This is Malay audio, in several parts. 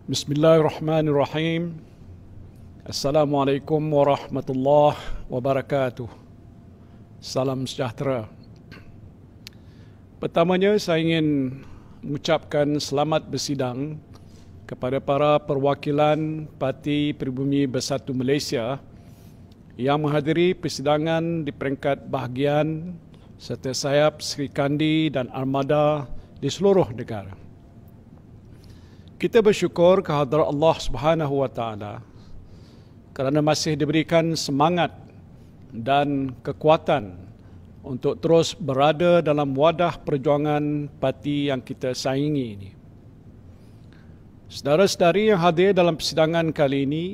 Bismillahirrahmanirrahim. Assalamualaikum warahmatullahi wabarakatuh. Salam sejahtera. Pertamanya saya ingin mengucapkan selamat bersidang kepada para perwakilan Parti Pribumi Bersatu Malaysia yang menghadiri persidangan di peringkat bahagian serta sayap Sri Kandi dan Armada di seluruh negara. Kita bersyukur kehadrat Allah Subhanahu wa taala kerana masih diberikan semangat dan kekuatan untuk terus berada dalam wadah perjuangan parti yang kita saingi ini. Saudara-saudari yang hadir dalam persidangan kali ini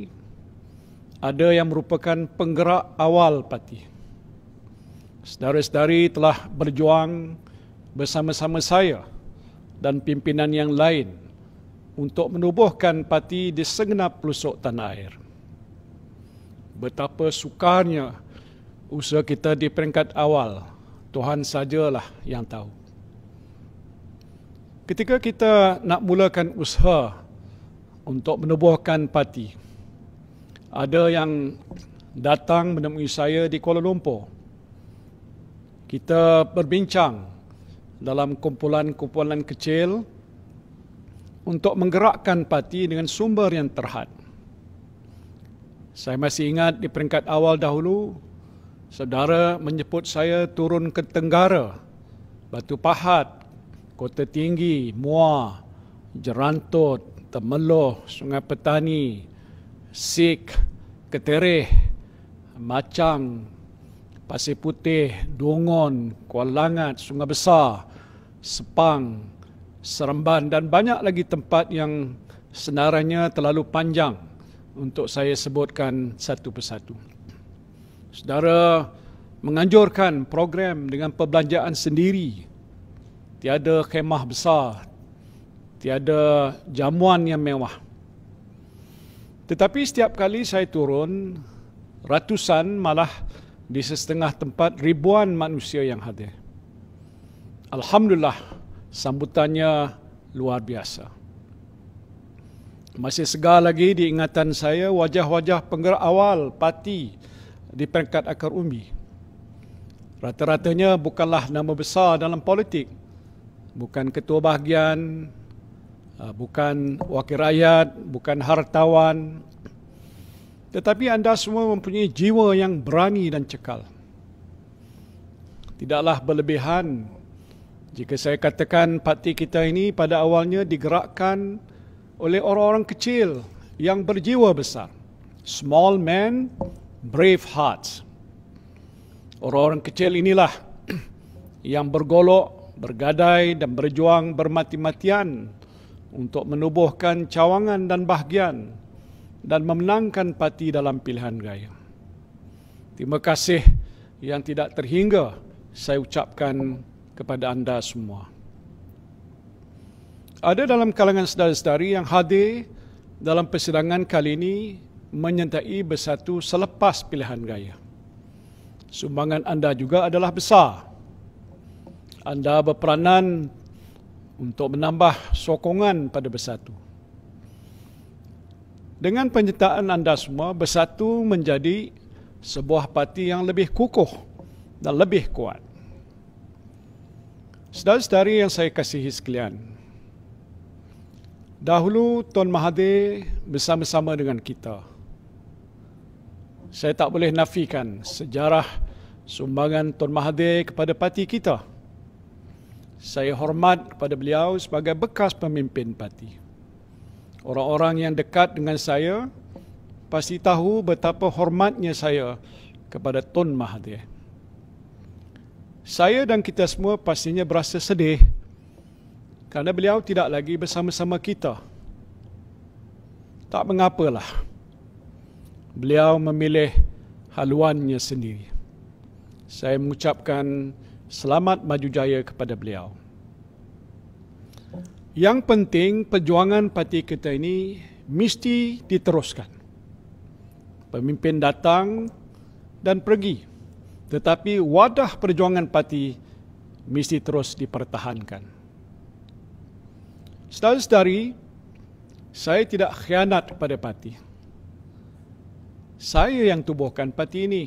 ada yang merupakan penggerak awal parti. Saudara-saudari telah berjuang bersama-sama saya dan pimpinan yang lain untuk menubuhkan parti di segenap pelosok tanah air. Betapa sukarnya usaha kita di peringkat awal, Tuhan sajalah yang tahu. Ketika kita nak mulakan usaha untuk menubuhkan parti, ada yang datang menemui saya di Kuala Lumpur. Kita berbincang dalam kumpulan-kumpulan kecil untuk menggerakkan parti dengan sumber yang terhad. Saya masih ingat di peringkat awal dahulu, saudara menyebut saya turun ke Tenggara, Batu Pahat, Kota Tinggi, Muar, Jerantut, Temeloh, Sungai Petani, Sik, Ketereh, Macang, Pasir Putih, Dongon, Kuala Langat, Sungai Besar, Sepang, Seremban dan banyak lagi tempat yang senarainya terlalu panjang untuk saya sebutkan satu persatu. Saudara menganjurkan program dengan perbelanjaan sendiri, tiada khemah besar, tiada jamuan yang mewah. Tetapi setiap kali saya turun, ratusan malah di setengah tempat ribuan manusia yang hadir. Alhamdulillah, sambutannya luar biasa. Masih segar lagi di ingatan saya wajah-wajah penggerak awal parti di peringkat akar umbi. Rata-ratanya bukanlah nama besar dalam politik. Bukan ketua bahagian, bukan wakil rakyat, bukan hartawan. Tetapi anda semua mempunyai jiwa yang berani dan cekal. Tidaklah berlebihan jika saya katakan parti kita ini pada awalnya digerakkan oleh orang-orang kecil yang berjiwa besar. Small men, brave hearts. Orang-orang kecil inilah yang bergolok, bergadai dan berjuang bermati-matian untuk menubuhkan cawangan dan bahagian dan memenangkan parti dalam pilihan raya. Terima kasih yang tidak terhingga saya ucapkan kepada anda semua. Ada dalam kalangan saudara-saudari yang hadir dalam persidangan kali ini menyertai Bersatu selepas pilihan raya. Sumbangan anda juga adalah besar. Anda berperanan untuk menambah sokongan pada Bersatu. Dengan penyertaan anda semua, Bersatu menjadi sebuah parti yang lebih kukuh dan lebih kuat. Saudara-saudari yang saya kasihi sekalian, dahulu Tuan Mahathir bersama-sama dengan kita. Saya tak boleh nafikan sejarah sumbangan Tuan Mahathir kepada parti kita. Saya hormat kepada beliau sebagai bekas pemimpin parti. Orang-orang yang dekat dengan saya pasti tahu betapa hormatnya saya kepada Tuan Mahathir. Saya dan kita semua pastinya berasa sedih kerana beliau tidak lagi bersama-sama kita. Tak mengapalah. Beliau memilih haluannya sendiri. Saya mengucapkan selamat maju jaya kepada beliau. Yang penting perjuangan parti kita ini mesti diteruskan. Pemimpin datang dan pergi. Tetapi wadah perjuangan parti mesti terus dipertahankan. Saudara-saudari, saya tidak khianat pada parti. Saya yang tubuhkan parti ini.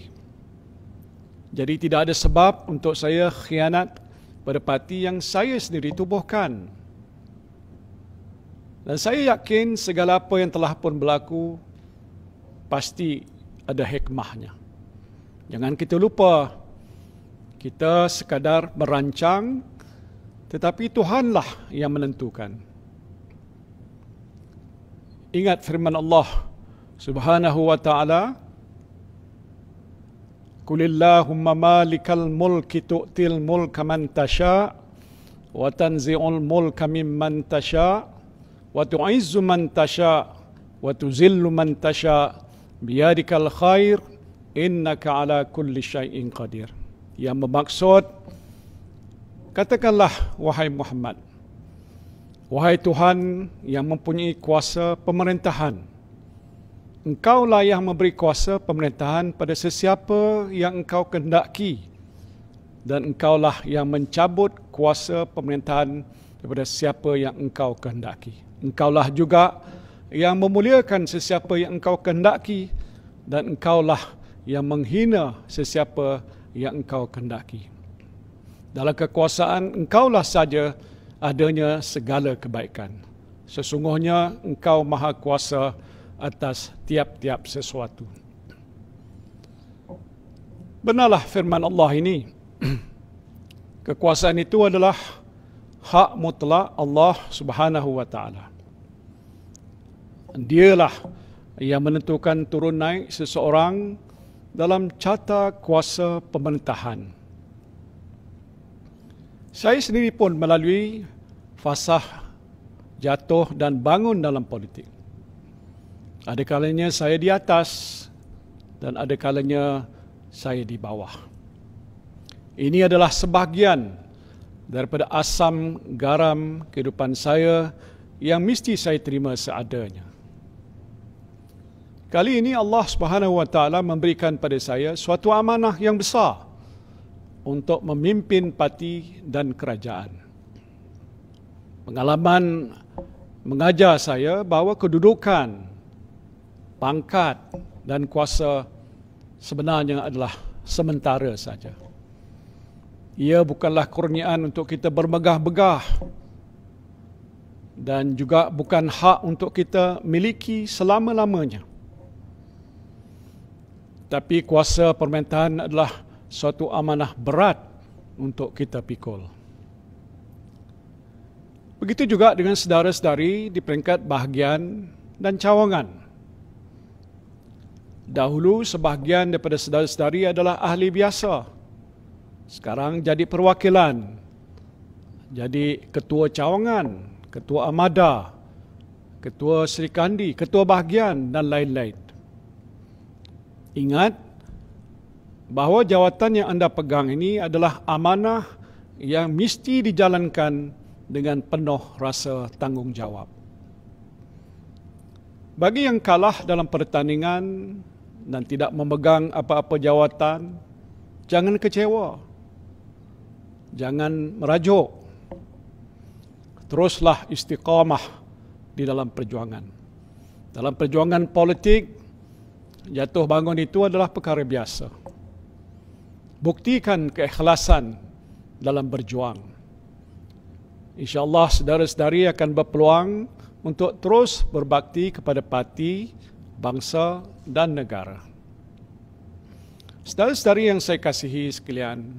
Jadi tidak ada sebab untuk saya khianat pada parti yang saya sendiri tubuhkan. Dan saya yakin segala apa yang telah pun berlaku pasti ada hikmahnya. Jangan kita lupa, kita sekadar merancang, tetapi Tuhanlah yang menentukan. Ingat firman Allah Subhanahu wa ta'ala, Qulillahumma malikal mulki tu'til mulka man tasha' wa tanzi'ul mulka mimman tasha' wa tu'izzu man tasha' wa tuzillu man tasha' biyadikal khair innaka ala kulli syai'in qadir. Yang bermaksud, katakanlah wahai Muhammad, wahai Tuhan yang mempunyai kuasa pemerintahan, Engkaulah yang memberi kuasa pemerintahan pada sesiapa yang Engkau kehendaki, dan Engkaulah yang mencabut kuasa pemerintahan daripada siapa yang Engkau kehendaki. Engkaulah juga yang memuliakan sesiapa yang Engkau kehendaki, dan Engkaulah yang menghina sesiapa yang Engkau kehendaki. Dalam kekuasaan Engkaulah saja adanya segala kebaikan. Sesungguhnya Engkau maha kuasa atas tiap-tiap sesuatu. Benarlah firman Allah ini. Kekuasaan itu adalah hak mutlak Allah Subhanahu wa ta'ala. Dialah yang menentukan turun naik seseorang dalam carta kuasa pemerintahan. Saya sendiri pun melalui fasa jatuh dan bangun dalam politik. Ada kalanya saya di atas dan ada kalanya saya di bawah. Ini adalah sebahagian daripada asam garam kehidupan saya yang mesti saya terima seadanya. Kali ini Allah Subhanahu wa ta'ala memberikan pada saya suatu amanah yang besar untuk memimpin parti dan kerajaan. Pengalaman mengajar saya bahawa kedudukan, pangkat dan kuasa sebenarnya adalah sementara saja. Ia bukanlah kurniaan untuk kita bermegah-megah dan juga bukan hak untuk kita miliki selama-lamanya. Tapi kuasa pemerintahan adalah suatu amanah berat untuk kita pikul. Begitu juga dengan saudara-saudari di peringkat bahagian dan cawangan. Dahulu sebahagian daripada saudara-saudari adalah ahli biasa. Sekarang jadi perwakilan, jadi ketua cawangan, ketua amada, ketua serikandi, ketua bahagian dan lain-lain. Ingat bahawa jawatan yang anda pegang ini adalah amanah yang mesti dijalankan dengan penuh rasa tanggungjawab. Bagi yang kalah dalam pertandingan dan tidak memegang apa-apa jawatan, jangan kecewa. Jangan merajuk. Teruslah istiqamah di dalam perjuangan. Dalam perjuangan politik, jatuh bangun itu adalah perkara biasa. Buktikan keikhlasan dalam berjuang. InsyaAllah saudara-saudari akan berpeluang untuk terus berbakti kepada parti, bangsa dan negara. Saudara-saudari yang saya kasihi sekalian,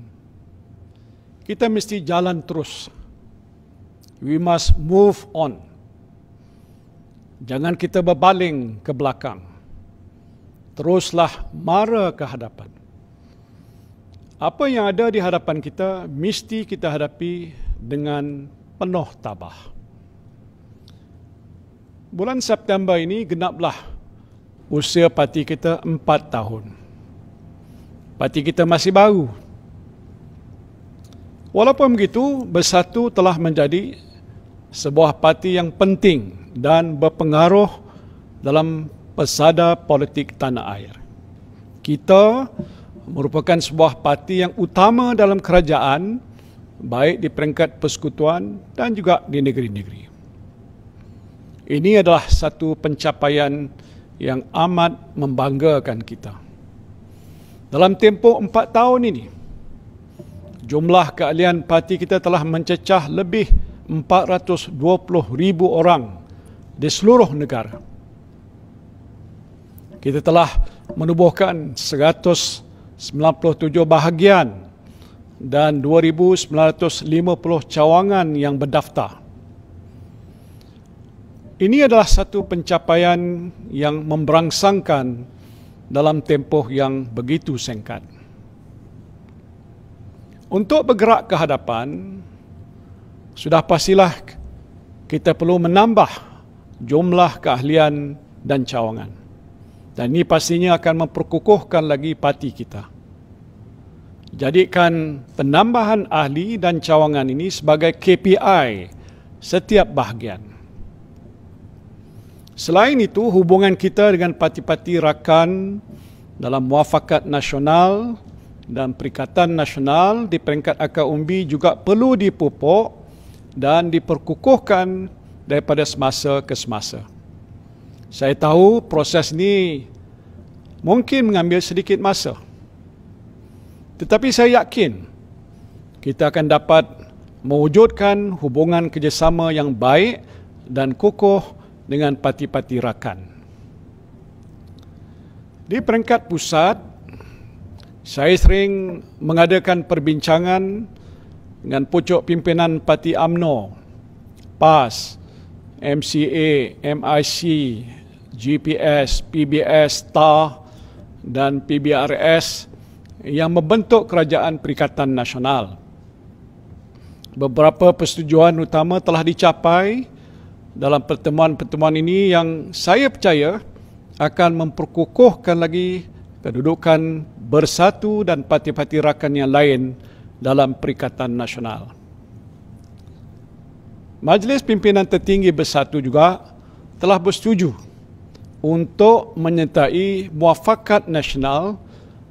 kita mesti jalan terus. We must move on. Jangan kita berbaling ke belakang. Teruslah mara ke hadapan. Apa yang ada di hadapan kita mesti kita hadapi dengan penuh tabah. Bulan September ini genaplah usia parti kita 4 tahun. Parti kita masih baru. Walaupun begitu, Bersatu telah menjadi sebuah parti yang penting dan berpengaruh dalam pesada politik tanah air. Kita merupakan sebuah parti yang utama dalam kerajaan, baik di peringkat persekutuan dan juga di negeri-negeri. Ini adalah satu pencapaian yang amat membanggakan kita. Dalam tempoh 4 tahun ini, jumlah keahlian parti kita telah mencecah lebih 420,000 orang di seluruh negara. Kita telah menubuhkan 197 bahagian dan 2,950 cawangan yang berdaftar. Ini adalah satu pencapaian yang memberangsangkan dalam tempoh yang begitu singkat. Untuk bergerak ke hadapan, sudah pastilah kita perlu menambah jumlah keahlian dan cawangan. Dan ini pastinya akan memperkukuhkan lagi parti kita. Jadikan penambahan ahli dan cawangan ini sebagai KPI setiap bahagian. Selain itu, hubungan kita dengan parti-parti rakan dalam muafakat nasional dan perikatan nasional di peringkat akar umbi juga perlu dipupuk dan diperkukuhkan daripada semasa ke semasa. Saya tahu proses ini mungkin mengambil sedikit masa. Tetapi saya yakin kita akan dapat mewujudkan hubungan kerjasama yang baik dan kukuh dengan parti-parti rakan. Di peringkat pusat, saya sering mengadakan perbincangan dengan pucuk pimpinan parti UMNO, PAS, MCA, MIC, GPS, PBS, TAR dan PBRS yang membentuk Kerajaan Perikatan Nasional. Beberapa persetujuan utama telah dicapai dalam pertemuan-pertemuan ini yang saya percaya akan memperkukuhkan lagi kedudukan bersatu dan parti-parti rakan yang lain dalam Perikatan Nasional. Majlis Pimpinan Tertinggi Bersatu juga telah bersetuju untuk menyertai muafakat nasional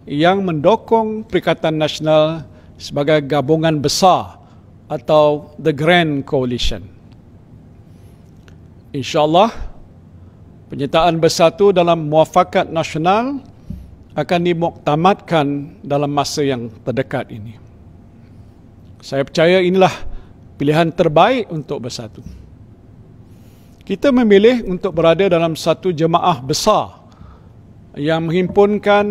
yang mendukung Perikatan Nasional sebagai gabungan besar atau The Grand Coalition. InsyaAllah, penyertaan bersatu dalam muafakat nasional akan dimuktamadkan dalam masa yang terdekat ini. Saya percaya inilah pilihan terbaik untuk bersatu. Kita memilih untuk berada dalam satu jemaah besar yang menghimpunkan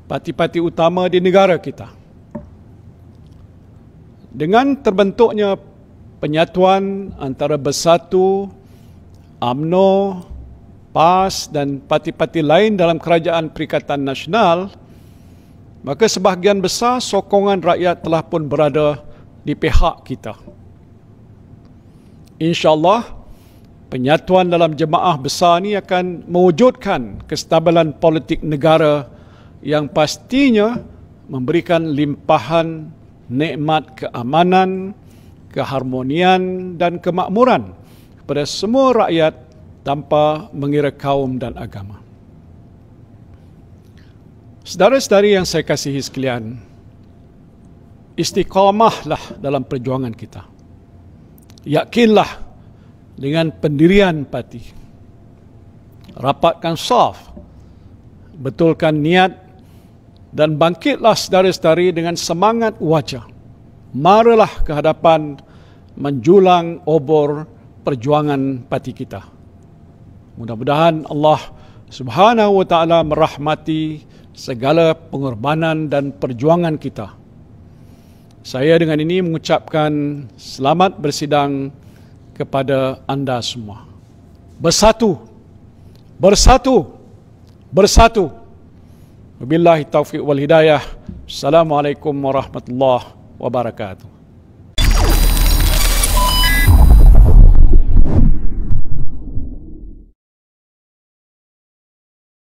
parti-parti utama di negara kita. Dengan terbentuknya penyatuan antara Bersatu, UMNO, PAS dan parti-parti lain dalam Kerajaan Perikatan Nasional, maka sebahagian besar sokongan rakyat telah pun berada di pihak kita. InsyaAllah, penyatuan dalam jemaah besar ini akan mewujudkan kestabilan politik negara yang pastinya memberikan limpahan nikmat keamanan, keharmonian dan kemakmuran kepada semua rakyat tanpa mengira kaum dan agama. Saudara-saudari yang saya kasihi sekalian, istiqamahlah dalam perjuangan kita. Yakinlah dengan pendirian parti. Rapatkan saf, betulkan niat dan bangkitlah saudara-saudari dengan semangat wajah. Marilah ke hadapan menjulang obor perjuangan parti kita. Mudah-mudahan Allah Subhanahu wa taala merahmati segala pengorbanan dan perjuangan kita. Saya dengan ini mengucapkan selamat bersidang kepada anda semua. Bersatu, bersatu, bersatu. Wabillahi taufiq wal hidayah. Assalamualaikum warahmatullahi wabarakatuh.